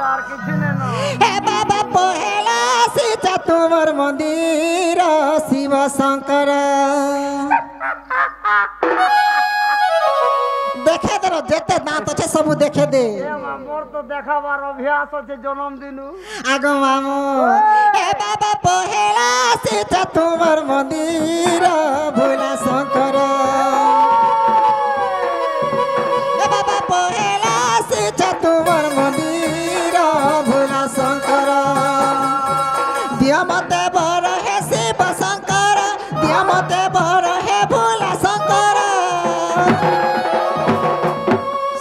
আর কিছু নেন হে বাবা পহেলা সীতা তোমার মন্দির শিব শঙ্কর দেখে দে যেতে দাঁত আছে সবু দেখে দে মোর তো দেখাবার অভ্যাস আছে জন্মদিন আগো মামু হে বাবা পহেলা সীতা তোমার মন্দির ভোলা শঙ্কর হে বাবা পহেলা সীতা তোমার মন্দির ভোলা শঙ্কর দিয় মতে বড় হে শিব শঙ্কর দিয় মতে বড় হে ভোলা শঙ্কর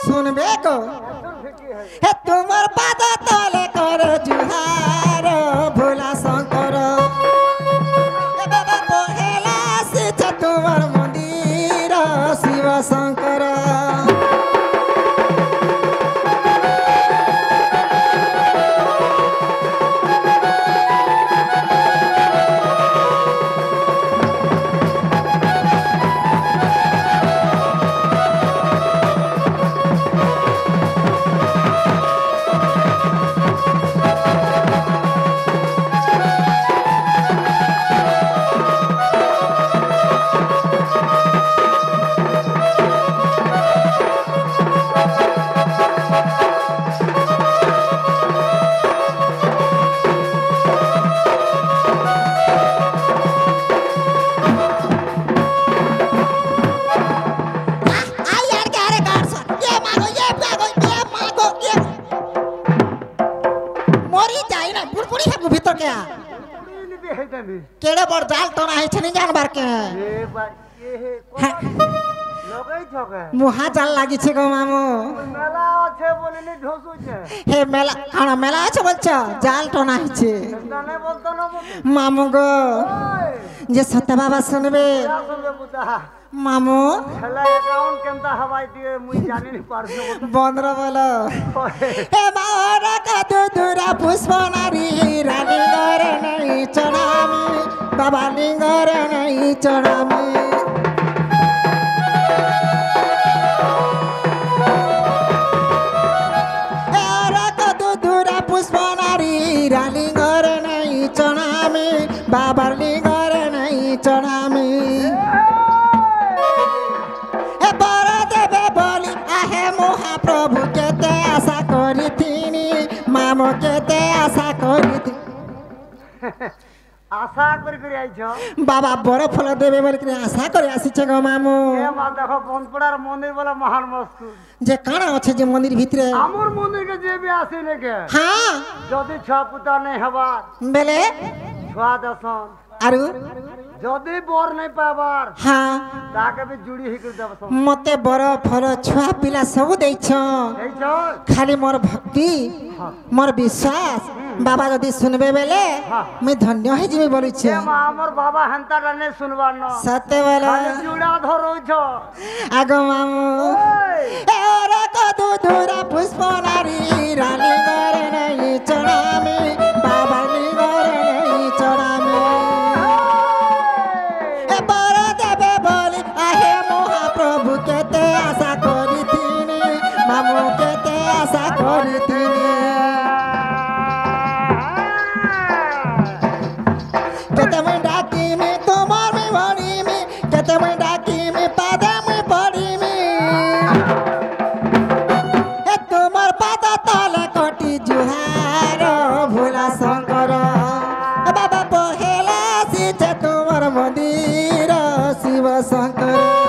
শুনবে গো হে তোমার পাদ তলে কর জুহার ভোলা শঙ্কর হে বাবা পহেলা সীতা তোমার মন্দির শিব শঙ্কর केड़े बड़ जाल टोना है छनी जानबार के मुहा जाल लागी छे गो मामू মেলা আছে বলে নি ঢোসুছে हे मेला खाना मेला আছে বলছো জাল टोना है छे জানে বলতো না मामू गो जे सत्य बाबा सुनबे শুনবে বুঝা मामू খেলা অ্যাকাউন্ট কেমতা হবাই দিয়ে মুই জানি নি পারছো বন্ধরা বলো हे बारा का दुरा पुष्प नारी रानी गरे नहीं चढ़ामी बाबा लिंगरे नहीं चढ़ामी पुष्प नारी रानी गरे नहीं चढ़ामी बाबा लिंगरे नहीं चढ़ामी महाप्रभु केते आशा करी थीनी मामो केते आशा करी थी আশা করে করে আইছো বাবা বড় ফল দেবে বলে কি আশা করে আসিছে গো মামু এ মা দেখো বনপড়ার মন্দির বলে মহান মস্তু যে কানা আছে যে মন্দির ভিতরে আমর মন্দিরকে যে বি আসে নাকি হ্যাঁ যদি ছ পুতা নাই হবার বেলে ছুয়া দশন আরু যদি বর নাই পাবার হ্যাঁ তাকে বি জুড়ি হি করে দেব মতে বড় ফল ছুয়া পিলা সব দেইছ এইছো খালি মোর ভক্তি মোর বিশ্বাস বাবা যদি শুনবে বেলে আমি ধন্য হয়ে যাবে বলিছে এ মা আমর বাবা হান্তাটা নে শুনবার ন সত্যি বলে খালি জুড়া ধরছ আগো মামু এ ওরা কদু ধুরা পুষ্প নারী রানী গরে নাই চড়ামি বাবা নি গরে নাই চড়ামি এ বড় দেবে বলি আহে মহাপ্রভু কেতে আশা করি তিনি মামু কেতে আশা করি তিনি কেতে মই ডাকি মে তোমার মে ভরি মে কেতে মই ডাকি মে পাদা মে পড়ি মে এ তোমার পাদা তলে কোটি জুহার ভোলা শঙ্কর বাবা পহেলা সীতা তোমার মন্দির শিব শঙ্কর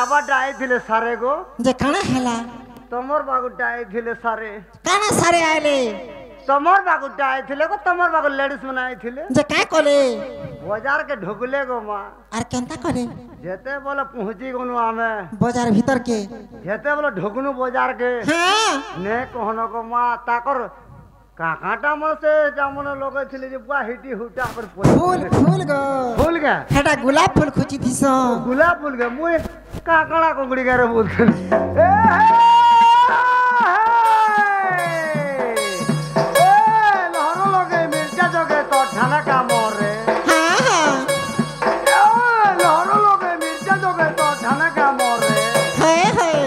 আবার ডাই দিলে সারে গো যে কানা হেলা তোমার বাগু ডাই দিলে সারে কানা সারে আইলে তোমার বাগু ডাই দিলে গো তোমার বাগু লেডিস মানে আইছিলে যে কাই কলে বাজার के ढुकले गो मां আর কেনতা করে যেতে বলে পৌঁছি গনু আমি বাজার ভিতর के যেতে বলে ঢুকনু বাজার के हां ने कहनो गो मां ताकर কাকাটা মসে যেমন লোক ছিল যে পুয়া হিটি হুটা করে ফুল ফুল গো ফুল গে এটা গোলাপ ফুল খুঁজি দিস গোলাপ ফুল গে মুই কাকড়া কুকুড়ি গারে বলছিল এ লহর লগে মির্জা জগে তো ঠানা কামরে হ্যাঁ হ্যাঁ লহর লগে মির্জা জগে তো ঠানা কামরে হ্যাঁ হ্যাঁ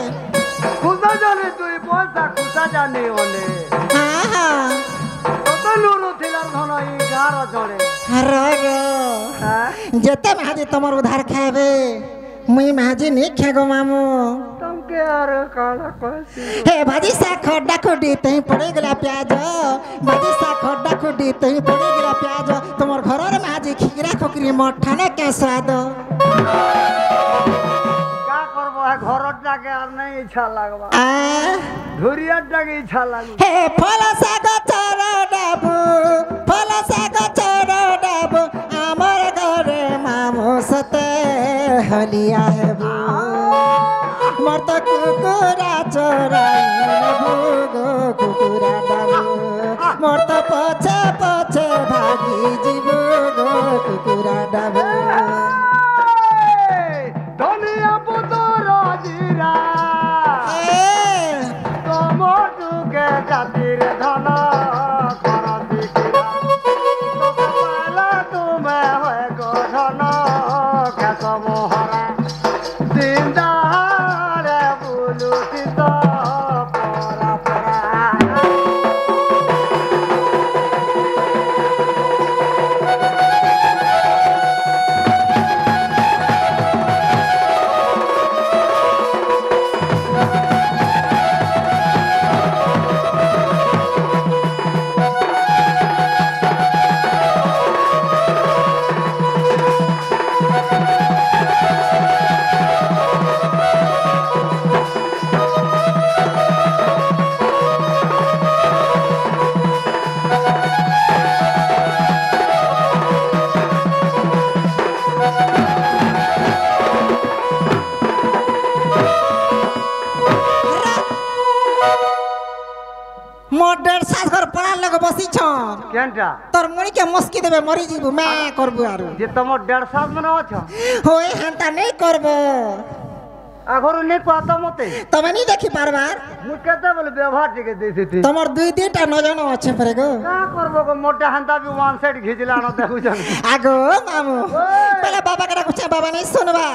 খুদা জানে তুই পয়সা খুদা জানে ওলে হ্যাঁ হ্যাঁ কত নুরু থিলার ধন এই গার জড়ে র র হ্যাঁ যেতে মাঝে তোমার উধার খাইবে মুই মাঝে নি খেগো মামু तुमके यार काला कैसी हे भाजी सा खड्डा खुड्डी तही पड़े गला प्याज भाजी सा खड्डा खुड्डी तही पड़े गला प्याज तुम्हार घरर माजी खीरा खोकरी मठाने के स्वाद क्या करबो है घरत जाके আর নাই ইচ্ছা লাগবা आ ধুরিয়ার জাগে ইচ্ছা লাগবে हे फल साग चर डाबू फल साग चर डाबू आमर घरे मामू सते हलिया है बू मर्त कुकुरा चोराई भूगो कुकुरा डाबू मर्त पछे पछे भागी जीबू गो कुकुरा डाबू ধনিয়া পুতর জিরা তোমটুকে জাতির ধন কর বিকিরা তোকে পালা তুমি হয় গো ধন কেশ মোহরা দিনদারে বুলুচিত পরা পরা मोर डेढ़ सास घर पड़ा लग बसी छ কেনটা तोर मुड़ी के मुस्की देबे मरी जीबू मैं करबू आरु যে তোমার 1.5 মনে অছ होए हंता नहीं करबो আগরু নে পাতা মতে तमे नहीं देखी बार মু কেতে বলে ব্যবহার টিকে দিছিতি तमर दुई दुईटा नजन আছে परे गो का करबो गो मोटा हंता भी वन साइड घिचला न देखु जन आगो मामू पहले बाबा के कुछ बाबा नहीं सुनबा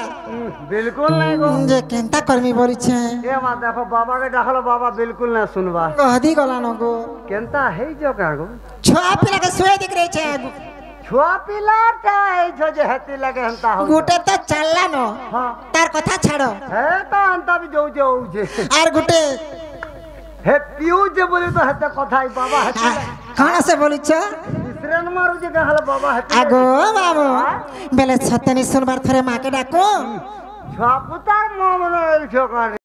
बिल्कुल नहीं गो जे केनता कर्मी बोली छे ए मा देखो बाबा के डाखलो बाबा बिल्कुल ना सुनबा कहदी गला न गो केनता है जो का गो छुआ पिला के सोए दिख रही छे छुआ पिलाटा है जो जे हती लगे हंता हो गुटे तो चलला न हां तार कथा छाड़ो है तो हंता भी जो जो जे आर गुटे हे पियो जे बोले तो हते कथाई बाबा हती कौन से बोली छ इसरन मारू जे कहल बाबा हती आगो मामू बेले छतनी सुनबार थरे माके डाको छुआ पुतार मोमन छो कर